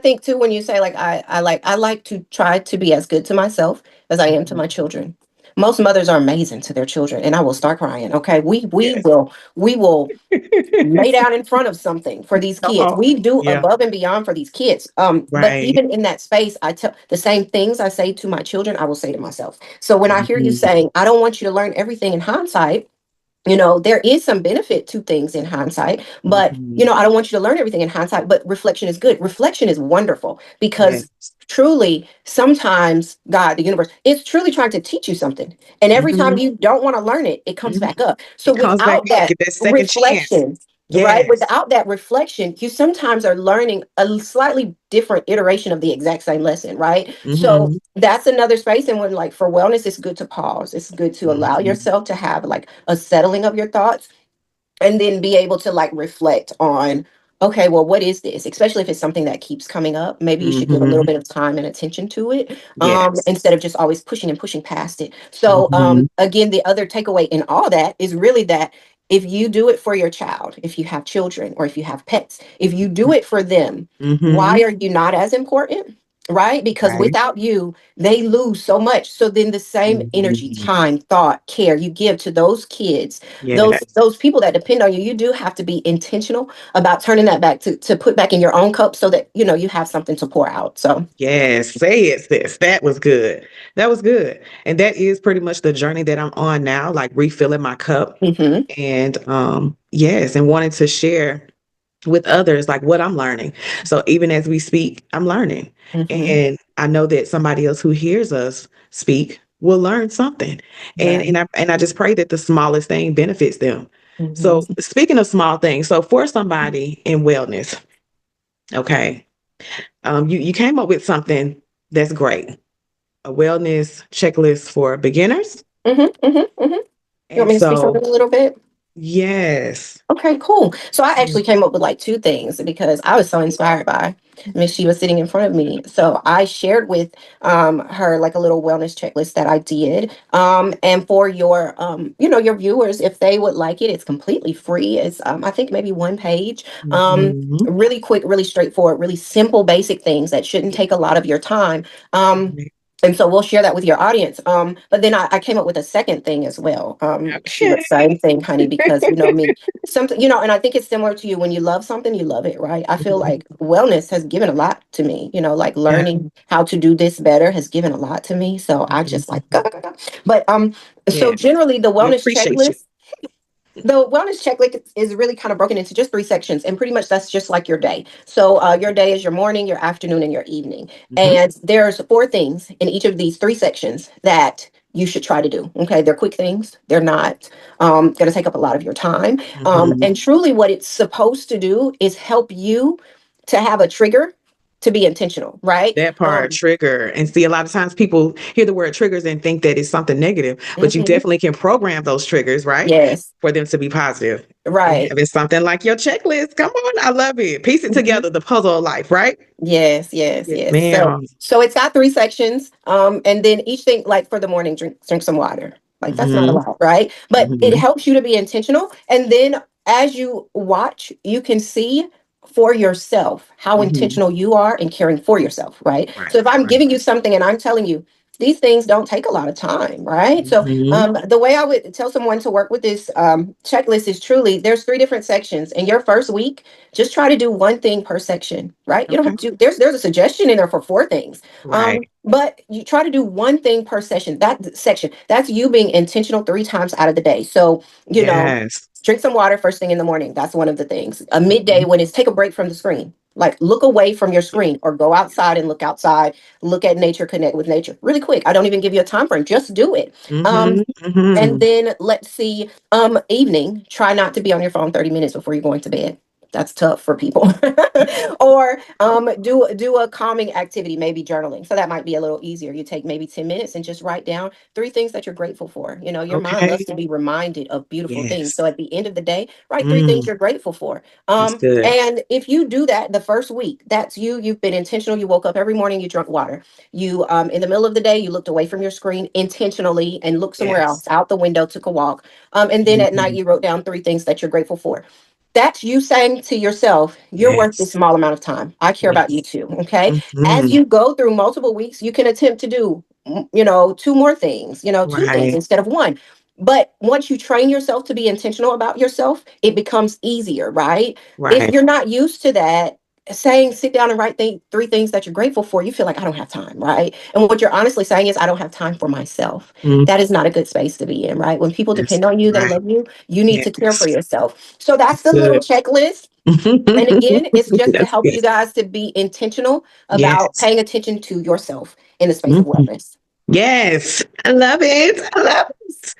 think too, when you say like I like to try to be as good to myself as I am to my children. Most mothers are amazing to their children, and I will start crying. Okay, Yes. we will lay down in front of something for these Come kids. on. We do Yeah. above and beyond for these kids. But Right. even in that space, I tell the same things I say to my children, I will say to myself. So when I hear you Mhm. saying, I don't want you to learn everything in hindsight, there is some benefit to things in hindsight, but Mhm. I don't want you to learn everything in hindsight, but reflection is good. Reflection is wonderful because Yes. truly sometimes God, the universe, is truly trying to teach you something. And every time Mhm. you don't want to learn it, it comes Mhm. back up. So It comes back without up. that Get that second chance. reflection, right? Yes. Without that reflection, you sometimes are learning a slightly different iteration of the exact same lesson, right? So Mhm. that's another space. And when, like, for wellness, it's good to pause. It's good to allow Mhm. yourself to have like a settling of your thoughts, and then be able to like reflect on, okay, well, what is this? Especially if it's something that keeps coming up, maybe you should give a little Mhm. bit of time and attention to it, Yes. instead of just always pushing and pushing past it. So Mhm. again, the other takeaway in all that is really that if you do it for your child, if you have children or if you have pets, if you do it for them, why Mhm. are you not as important? Right? Because Right. without you, they lose so much. So then the same energy, Mhm. time, thought, care you give to those kids, Yes. those people that depend on you, you do have to be intentional about turning that back to put back in your own cup, so that you have something to pour out. So Yes. Say it, sis. That was good. That was good. And that is pretty much the journey that I'm on now, like refilling my cup. hmm And yes, and wanting to share with others like what I'm learning. So even as we speak, I'm learning. hmm And I know that somebody else who hears us speak will learn something. And right. I just pray that the smallest thing benefits them. hmm So speaking of small things, so for somebody in wellness, okay, you came up with something that's great, a wellness checklist for beginners. hmm You want And me to speak on so, it a little bit? yes. Okay, cool. So I Yeah. actually came up with like two things because I was so inspired by Miss She was sitting in front of me. So I shared with her like a little wellness checklist that I did. And for your your viewers, if they would like it, it's completely free. It's I think maybe one page. Mhm. Really quick, really straightforward, really simple, basic things that shouldn't take a lot of your time. And so we'll share that with your audience. But then I came up with a second thing as well. Sheila, Okay. same thing, honey, because me, something, and I think it's similar to you. When you love something, you love it, right? I feel Mhm. like wellness has given a lot to me, like Yeah. learning how to do this better has given a lot to me. So I just like, Mhm. but so Yeah. generally the We wellness appreciate you. checklist. The wellness checklist is really kind of broken into just three sections, and pretty much that's just like your day. So your day is your morning, your afternoon, and your evening. Mhm. And there's four things in each of these three sections that you should try to do. Okay, they're quick things. They're not going to take up a lot of your time. Mhm. And truly, what it's supposed to do is help you to have a trigger to be intentional, right? That part, trigger. And see, a lot of times people hear the word triggers and think that it's something negative, but you Mhm. definitely can program those triggers, right? Yes, For them to be positive. And right. having something like your checklist. Come on, I love it. Piece it Mhm. together, the puzzle of life, right? Yes, yes, Yes, yes. So ma'am. so it's got three sections. And then each thing, like for the morning, drink some water. Like that's not a Hmm. lot, right? But it Hmm. helps you to be intentional. And then as you watch, you can see for yourself how Hmm. intentional you are in caring for yourself, right? Right, So if I'm right. giving you something and I'm telling you these things don't take a lot of time, right? So Hmm. the way I would tell someone to work with this checklist is truly there's three different sections. In your first week, just try to do one thing per section, right? You don't Okay. have to. There's a suggestion in there for four things, Right. but you try to do one thing per session. That section, that's you being intentional three times out of the day. So Yes. drink some water first thing in the morning. That's one of the things. A midday Hmm. when it's take a break from the screen. Like look away from your screen or go outside and look outside. Look at nature, connect with nature. Really quick. I don't even give you a time frame. Just do it. Hmm. And Hmm. then let's see, evening, try not to be on your phone 30 minutes before you're going to bed. That's tough for people. Or do a calming activity, maybe journaling. So that might be a little easier. You take maybe 10 minutes and just write down three things that you're grateful for. Your mind Okay. loves to be reminded of beautiful things. Yes. So at the end of the day, write three things Mm, you're grateful for. that's good. And if you do that the first week, that's you've been intentional. You woke up every morning, you drank water. You in the middle of the day, you looked away from your screen intentionally and looked somewhere Yes. else, out the window, took a walk. And then at night Mhm. you wrote down three things that you're grateful for. That's you saying to yourself, you're worth this Yes. small amount of time. I care about you Yes. too. Okay. As Hmm. you go through multiple weeks, you can attempt to do, two more things, two things Right. instead of one. But once you train yourself to be intentional about yourself, it becomes easier, right? If Right. you're not used to that, saying sit down and write three things that you're grateful for, you feel like I don't have time, right? And what you're honestly saying is I don't have time for myself. Mm, That is not a good space to be in, right? When people that's depend on you, they right. love you, you need to care for Yes. yourself. So that's the little Good. checklist. And again, it's just to That's help good. you guys to be intentional about Yes. paying attention to yourself in the space of Mhm. wellness. Yes. I love it. I love it.